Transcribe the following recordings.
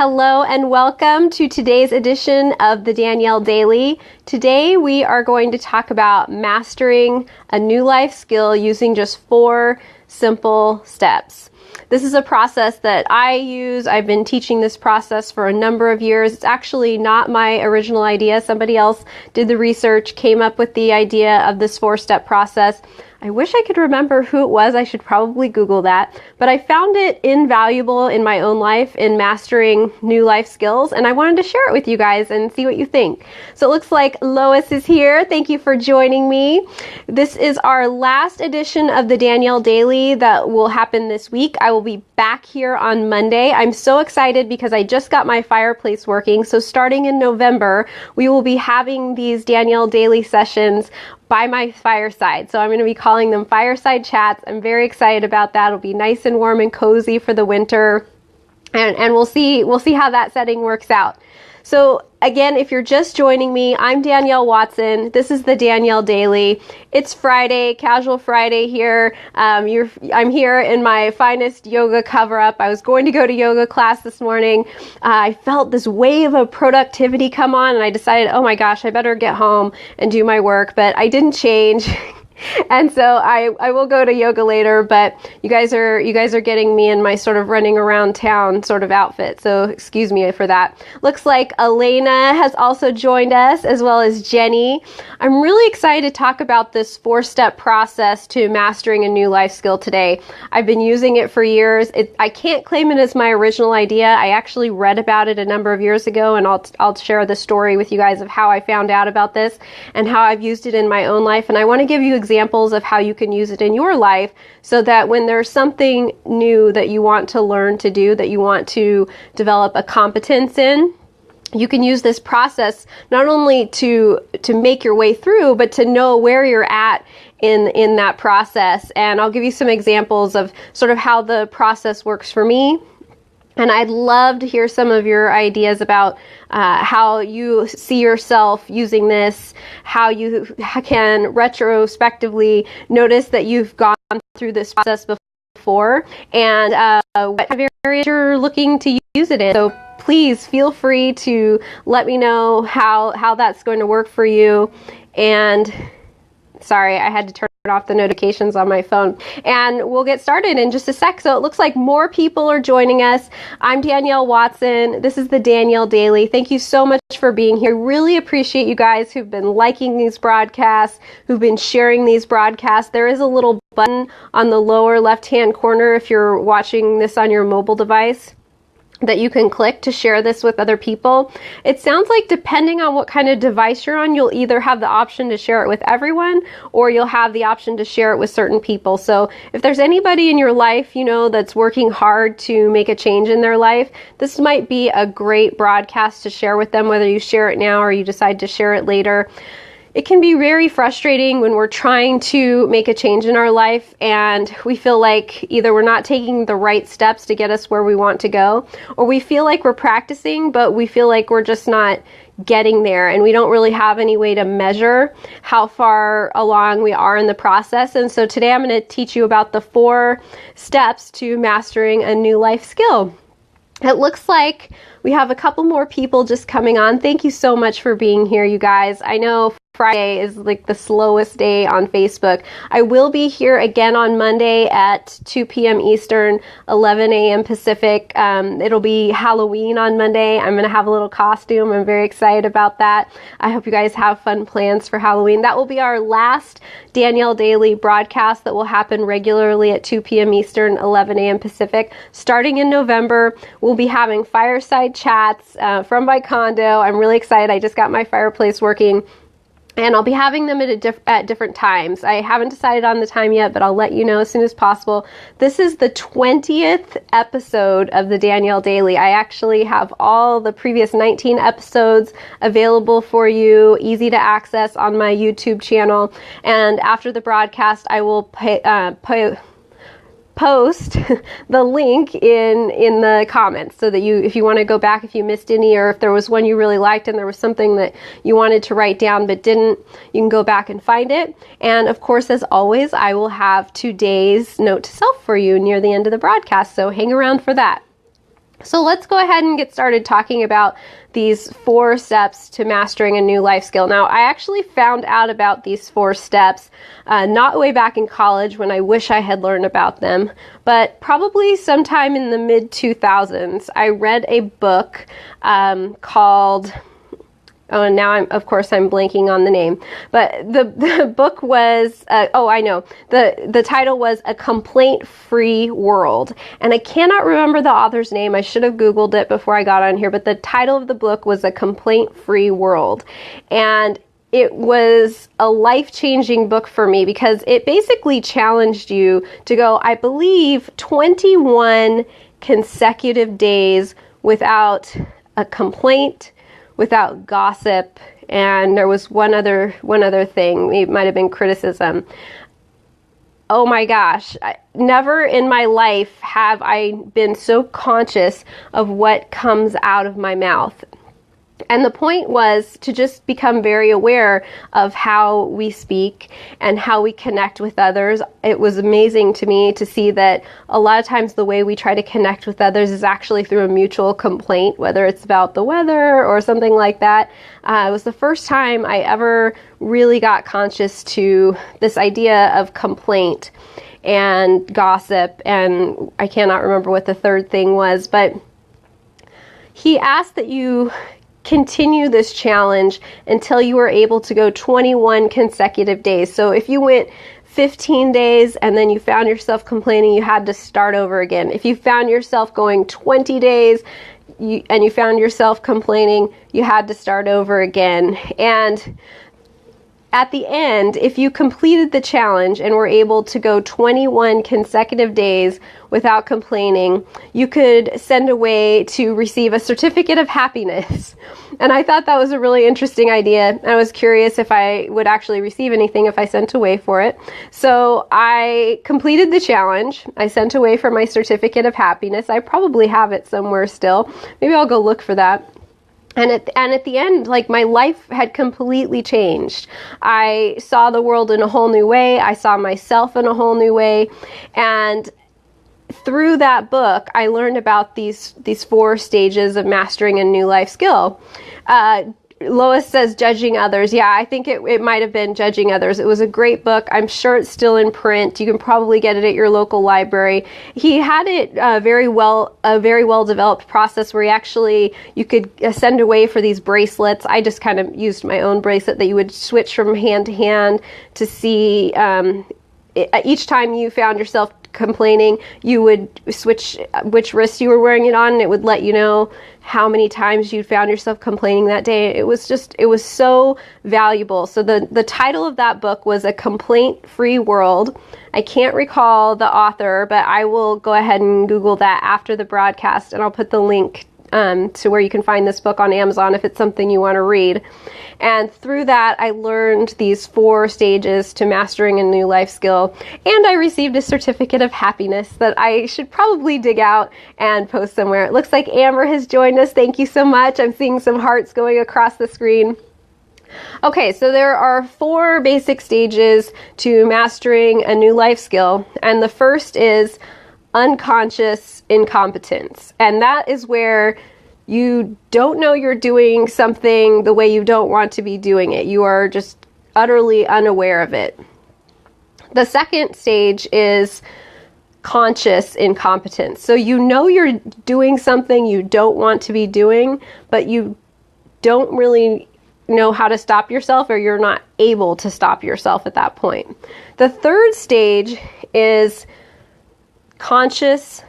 Hello and welcome to today's edition of the Danielle Daily. Today we are going to talk about mastering a new life skill using just 4 simple steps. This is a process that I use. I've been teaching this process for a number of years. It's actually not my original idea. Somebody else did the research, came up with the idea of this 4-step process. I wish I could remember who it was. I should probably Google that. But I found it invaluable in my own life in mastering new life skills, and I wanted to share it with you guys and see what you think. So it looks like Lois is here. Thank you for joining me. This is our last edition of the Danielle Daily that will happen this week. I will be back here on Monday. I'm so excited because I just got my fireplace working. So starting in November, we will be having these Danielle Daily sessions by my fireside. So I'm going to be calling them fireside chats. I'm very excited about that. It'll be nice and warm and cozy for the winter. And we'll see how that setting works out. So again, if you're just joining me, I'm Danielle Watson. This is the Danielle Daily. It's Friday, casual Friday here. I'm here in my finest yoga cover-up. I was going to go to yoga class this morning. I felt this wave of productivity come on, and I decided, oh my gosh, I better get home and do my work, but I didn't change. And so I will go to yoga later, but you guys are getting me in my sort of running around town sort of outfit. So excuse me for that. Looks like Elena has also joined us, as well as Jenny. I'm really excited to talk about this 4-step process to mastering a new life skill today. I've been using it for years. I can't claim it as my original idea. I actually read about it a number of years ago, and I'll share the story with you guys of how I found out about this and how I've used it in my own life. And I want to give you examples of how you can use it in your life so that when there's something new that you want to learn to do, that you want to develop a competence in, you can use this process not only to make your way through, but to know where you're at in that process. And I'll give you some examples of sort of how the process works for me. And I'd love to hear some of your ideas about how you see yourself using this, how you can retrospectively notice that you've gone through this process before, and what areas you're looking to use it in. So please feel free to let me know how that's going to work for you. And sorry, I had to turn off the notifications on my phone. And we'll get started in just a sec. So it looks like more people are joining us. I'm Danielle Watson. This is the Danielle Daily. Thank you so much for being here. Really appreciate you guys who've been liking these broadcasts, who've been sharing these broadcasts. There is a little button on the lower left-hand corner if you're watching this on your mobile device that you can click to share this with other people. It sounds like depending on what kind of device you're on, you'll either have the option to share it with everyone or you'll have the option to share it with certain people. So if there's anybody in your life, that's working hard to make a change in their life, this might be a great broadcast to share with them, whether you share it now or you decide to share it later. It can be very frustrating when we're trying to make a change in our life and we feel like either we're not taking the right steps to get us where we want to go, or we feel like we're practicing, but we feel like we're just not getting there and we don't really have any way to measure how far along we are in the process. And so today I'm going to teach you about the 4 steps to mastering a new life skill. It looks like we have a couple more people just coming on. Thank you so much for being here, you guys. I know Friday is like the slowest day on Facebook. I will be here again on Monday at 2 p.m. Eastern, 11 a.m. Pacific. It'll be Halloween on Monday. I'm going to have a little costume. I'm very excited about that. I hope you guys have fun plans for Halloween. That will be our last Danielle Daily broadcast that will happen regularly at 2 p.m. Eastern, 11 a.m. Pacific. Starting in November, we'll be having fireside chats from my condo. I'm really excited. I just got my fireplace working. And I'll be having them at different times. I haven't decided on the time yet, but I'll let you know as soon as possible. This is the 20th episode of the Danielle Daily. I actually have all the previous 19 episodes available for you, easy to access on my YouTube channel. And after the broadcast, I will post the link in the comments so that if you want to go back, if you missed any, or if there was one you really liked and there was something that you wanted to write down but didn't, you can go back and find it. And of course, as always, I will have today's note to self for you near the end of the broadcast, so hang around for that. So let's go ahead and get started talking about these 4 steps to mastering a new life skill. Now, I actually found out about these 4 steps not way back in college when I wish I had learned about them, but probably sometime in the mid-2000s. I read a book called... Oh, and now I'm blanking on the name. But the book was, I know. The title was A Complaint-Free World. And I cannot remember the author's name. I should have Googled it before I got on here. But the title of the book was A Complaint-Free World. And it was a life-changing book for me because it basically challenged you to go, I believe, 21 consecutive days without a complaint, without gossip, and there was one other thing. It might have been criticism. Oh my gosh, never in my life have I been so conscious of what comes out of my mouth. And the point was to just become very aware of how we speak and how we connect with others. It was amazing to me to see that a lot of times the way we try to connect with others is actually through a mutual complaint, whether it's about the weather or something like that. It was the first time I ever really got conscious to this idea of complaint and gossip, and I cannot remember what the third thing was, but he asked that you continue this challenge until you were able to go 21 consecutive days. So if you went 15 days and then you found yourself complaining, you had to start over again. If you found yourself going 20 days and you found yourself complaining, you had to start over again. And at the end, if you completed the challenge and were able to go 21 consecutive days without complaining, you could send away to receive a certificate of happiness. And I thought that was a really interesting idea. I was curious if I would actually receive anything if I sent away for it. So I completed the challenge. I sent away for my certificate of happiness. I probably have it somewhere still. Maybe I'll go look for that. And at the end, like, my life had completely changed. I saw the world in a whole new way. I saw myself in a whole new way. And through that book, I learned about these 4 stages of mastering a new life skill. Lois says judging others. Yeah, I think it might have been judging others. It was a great book. I'm sure it's still in print. You can probably get it at your local library. He had it a very well developed process where you could send away for these bracelets. I just kind of used my own bracelet that you would switch from hand to hand to see each time you found yourself complaining, you would switch which wrist you were wearing it on, and it would let you know how many times you found yourself complaining that day. It was so valuable. So the title of that book was A Complaint-Free World. I can't recall the author, but I will go ahead and Google that after the broadcast, and I'll put the link to where you can find this book on Amazon if it's something you want to read. And through that, I learned these 4 stages to mastering a new life skill, and I received a certificate of happiness that I should probably dig out and post somewhere. It looks like Amber has joined us. Thank you so much. I'm seeing some hearts going across the screen. Okay, so there are 4 basic stages to mastering a new life skill, and the first is unconscious incompetence. And that is where you don't know you're doing something the way you don't want to be doing it. You are just utterly unaware of it. The second stage is conscious incompetence. So you know you're doing something you don't want to be doing, but you don't really know how to stop yourself, or you're not able to stop yourself at that point. The third stage is conscious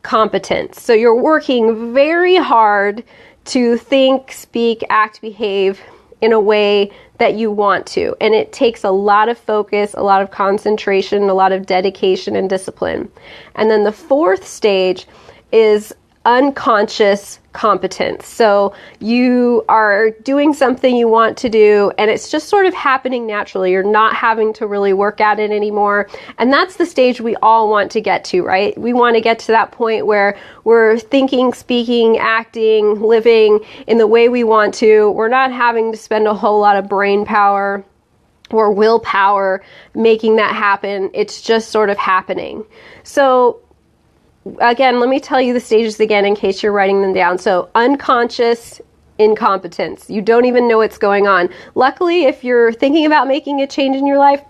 competence. So you're working very hard to think, speak, act, behave in a way that you want to. And it takes a lot of focus, a lot of concentration, a lot of dedication and discipline. And then the fourth stage is unconscious competence. So you are doing something you want to do, and it's just sort of happening naturally. You're not having to really work at it anymore. And that's the stage we all want to get to, right? We want to get to that point where we're thinking, speaking, acting, living in the way we want to. We're not having to spend a whole lot of brain power or willpower making that happen. It's just sort of happening. So again, let me tell you the stages again in case you're writing them down. So unconscious incompetence. You don't even know what's going on. Luckily, if you're thinking about making a change in your life,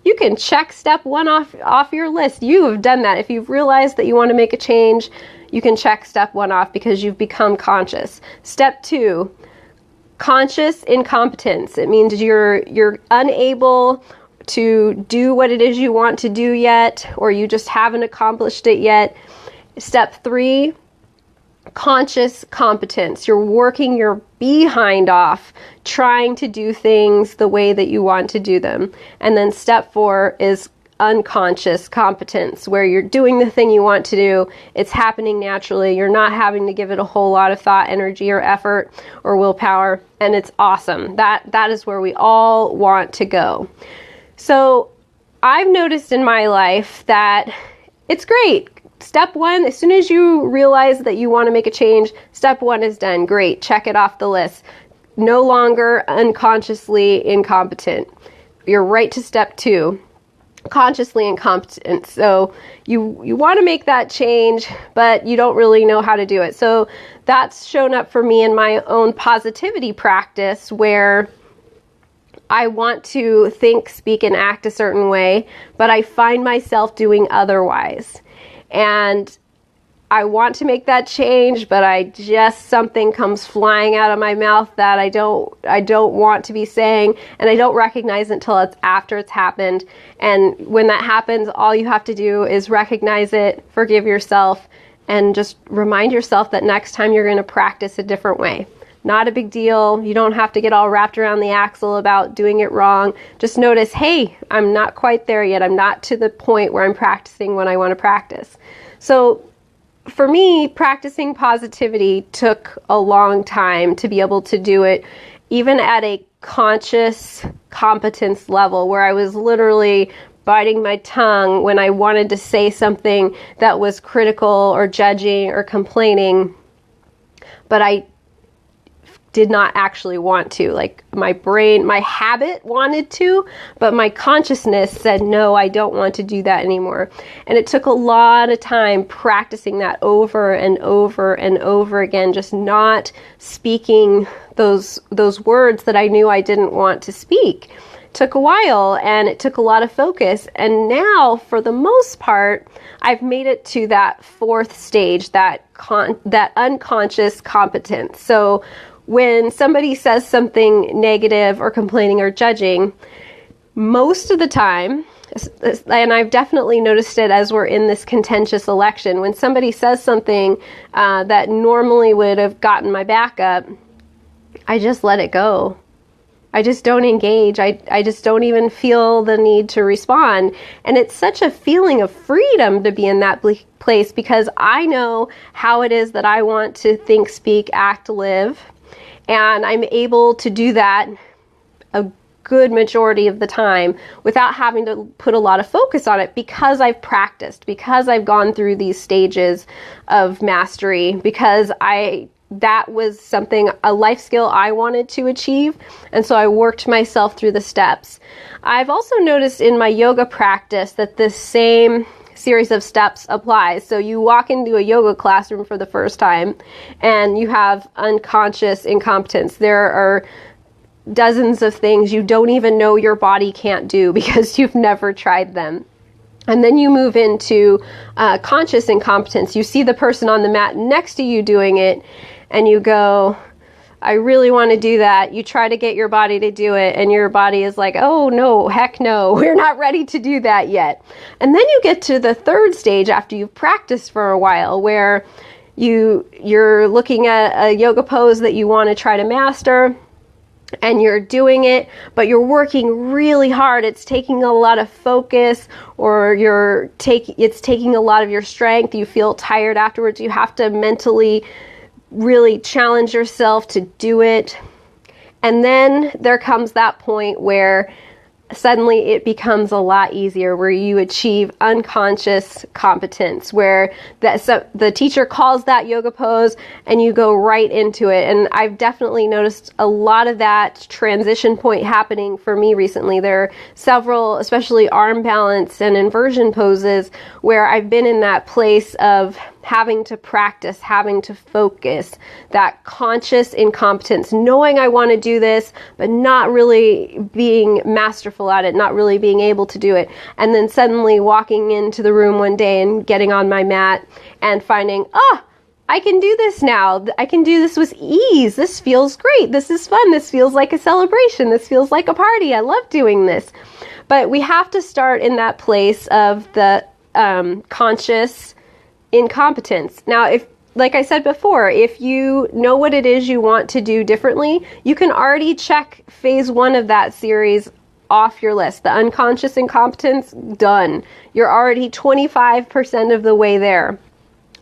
you can check step 1 off your list. You have done that. If you've realized that you want to make a change, you can check step 1 off because you've become conscious. Step 2, conscious incompetence. It means you're unable to do what it is you want to do yet, or you just haven't accomplished it yet. Step 3, conscious competence. You're working your behind off trying to do things the way that you want to do them. And then step 4 is unconscious competence, where you're doing the thing you want to do. It's happening naturally. You're not having to give it a whole lot of thought, energy, or effort, or willpower. And it's awesome. That is where we all want to go. So I've noticed in my life that it's great. Step 1, as soon as you realize that you want to make a change, step 1 is done. Great. Check it off the list. No longer unconsciously incompetent. You're right to step 2, consciously incompetent. So you want to make that change, but you don't really know how to do it. So that's shown up for me in my own positivity practice, where I want to think, speak, and act a certain way, but I find myself doing otherwise. And I want to make that change, but something comes flying out of my mouth that I don't want to be saying, and I don't recognize it until it's after it's happened. And when that happens, all you have to do is recognize it, forgive yourself, and just remind yourself that next time you're going to practice a different way. Not a big deal. You don't have to get all wrapped around the axle about doing it wrong. Just notice, hey, I'm not quite there yet. I'm not to the point where I'm practicing when I want to practice. So for me, practicing positivity took a long time to be able to do it, even at a conscious competence level, where I was literally biting my tongue when I wanted to say something that was critical or judging or complaining, but I did not actually want to. Like, my brain, my habit wanted to, but my consciousness said, no, I don't want to do that anymore. And it took a lot of time practicing that over and over and over again, just not speaking those words that I knew I didn't want to speak. It took a while, and it took a lot of focus. And now, for the most part, I've made it to that 4th stage, that unconscious competence. So when somebody says something negative or complaining or judging, most of the time, and I've definitely noticed it as we're in this contentious election, when somebody says something that normally would have gotten my back up, I just let it go. I just don't engage. I just don't even feel the need to respond. And it's such a feeling of freedom to be in that place, because I know how it is that I want to think, speak, act, live. And I'm able to do that a good majority of the time without having to put a lot of focus on it, because I've practiced, because I've gone through these stages of mastery, because that was something, a life skill I wanted to achieve. And so I worked myself through the steps. I've also noticed in my yoga practice that this same series of steps applies. So you walk into a yoga classroom for the first time and you have unconscious incompetence. There are dozens of things you don't even know your body can't do because you've never tried them. And then you move into conscious incompetence. You see the person on the mat next to you doing it, and you go, I really want to do that. You try to get your body to do it, and your body is like, oh no, heck no, we're not ready to do that yet. And then you get to the 3rd stage after you've practiced for a while, where you're looking at a yoga pose that you want to try to master, and you're doing it, but you're working really hard. It's taking a lot of focus, or it's taking a lot of your strength. You feel tired afterwards. You have to mentally really challenge yourself to do it. And then there comes that point where suddenly it becomes a lot easier, where you achieve unconscious competence, where the teacher calls that yoga pose and you go right into it. And I've definitely noticed a lot of that transition point happening for me recently. There are several, especially arm balance and inversion poses, where I've been in that place of having to practice, having to focus, that conscious incompetence, knowing I want to do this, but not really being masterful at it, not really being able to do it. And then suddenly walking into the room one day and getting on my mat and finding, I can do this now. I can do this with ease. This feels great. This is fun. This feels like a celebration. This feels like a party. I love doing this. But we have to start in that place of the conscious incompetence. Now, like I said before, if you know what it is you want to do differently, you can already check phase 1 of that series off your list. The unconscious incompetence, done. You're already 25% of the way there.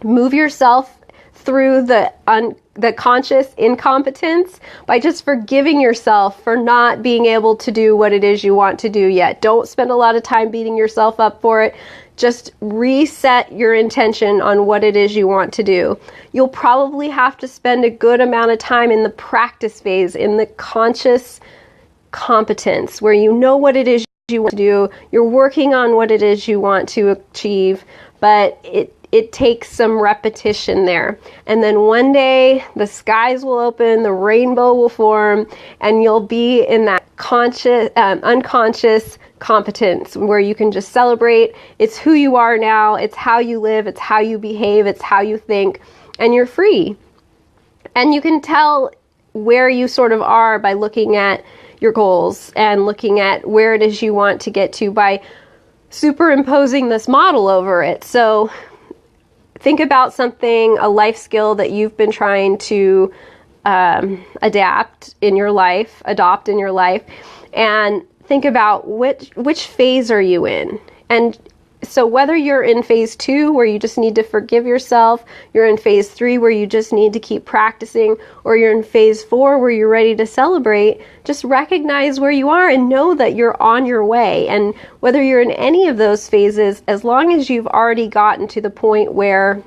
Move yourself through the conscious incompetence by just forgiving yourself for not being able to do what it is you want to do yet. Don't spend a lot of time beating yourself up for it. Just reset your intention on what it is you want to do. You'll probably have to spend a good amount of time in the practice phase, in the conscious competence, where you know what it is you want to do. You're working on what it is you want to achieve, but it takes some repetition there. And then one day the skies will open, the rainbow will form, and you'll be in that unconscious competence where you can just celebrate. It's who you are now. It's how you live. It's how you behave. It's how you think, and you're free. And you can tell where you sort of are by looking at your goals and looking at where it is you want to get to by superimposing this model over it. So think about something, a life skill that you've been trying to adopt in your life, and think about which phase are you in. And so whether you're in phase 2, where you just need to forgive yourself, you're in phase 3, where you just need to keep practicing, or you're in phase 4, where you're ready to celebrate, just recognize where you are and know that you're on your way. And whether you're in any of those phases, as long as you've already gotten to the point where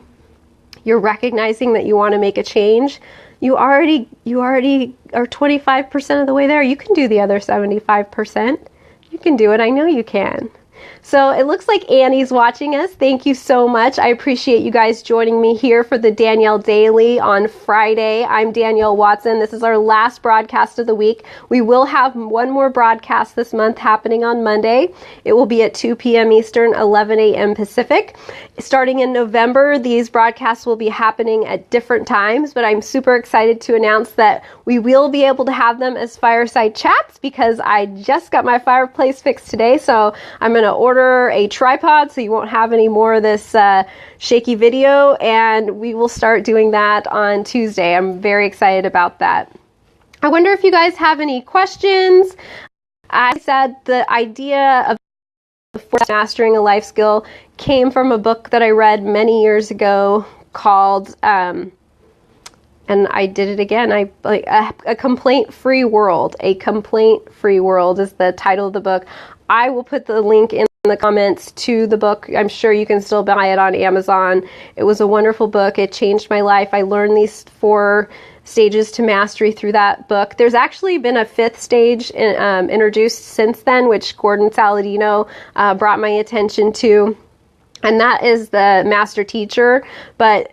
you're recognizing that you want to make a change, you already are 25% of the way there. You can do the other 75%. You can do it. I know you can. So it looks like Annie's watching us. Thank you so much. I appreciate you guys joining me here for the Danielle Daily on Friday. I'm Danielle Watson. This is our last broadcast of the week. We will have one more broadcast this month happening on Monday. It will be at 2 p.m. Eastern, 11 a.m. Pacific. Starting in November, these broadcasts will be happening at different times, but I'm super excited to announce that we will be able to have them as fireside chats, because I just got my fireplace fixed today. So I'm going to order a tripod so you won't have any more of this shaky video, and we will start doing that on Tuesday. I'm very excited about that. I wonder if you guys have any questions. I said the idea of mastering a life skill came from a book that I read many years ago called and I did it again. A complaint-free world. A complaint-free world is the title of the book. I will put the link in the comments to the book. I'm sure you can still buy it on Amazon. It was a wonderful book. It changed my life. I learned these 4 stages to mastery through that book. There's actually been a 5th stage introduced since then, which Gordon Saladino brought my attention to, and that is the master teacher. But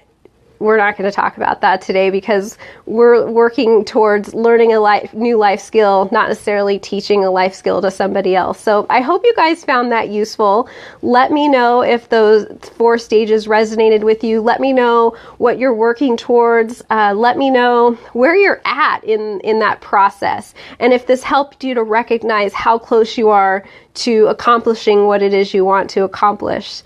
we're not going to talk about that today, because we're working towards learning a new life skill, not necessarily teaching a life skill to somebody else. So I hope you guys found that useful. Let me know if those 4 stages resonated with you. Let me know what you're working towards. Let me know where you're at in that process. And if this helped you to recognize how close you are to accomplishing what it is you want to accomplish.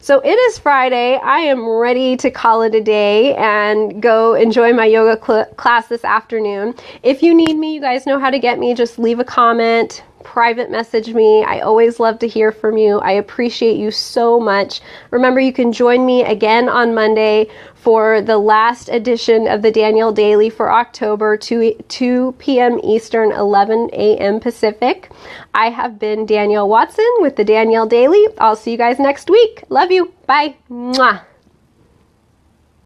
So it is Friday. I am ready to call it a day and go enjoy my yoga class this afternoon. If you need me, you guys know how to get me. Just leave a comment, private message me. I always love to hear from you. I appreciate you so much. Remember, you can join me again on Monday for the last edition of the Danielle Daily for October, 2 p.m. Eastern, 11 a.m. Pacific. I have been Danielle Watson with the Danielle Daily. I'll see you guys next week. Love you. Bye. Mwah.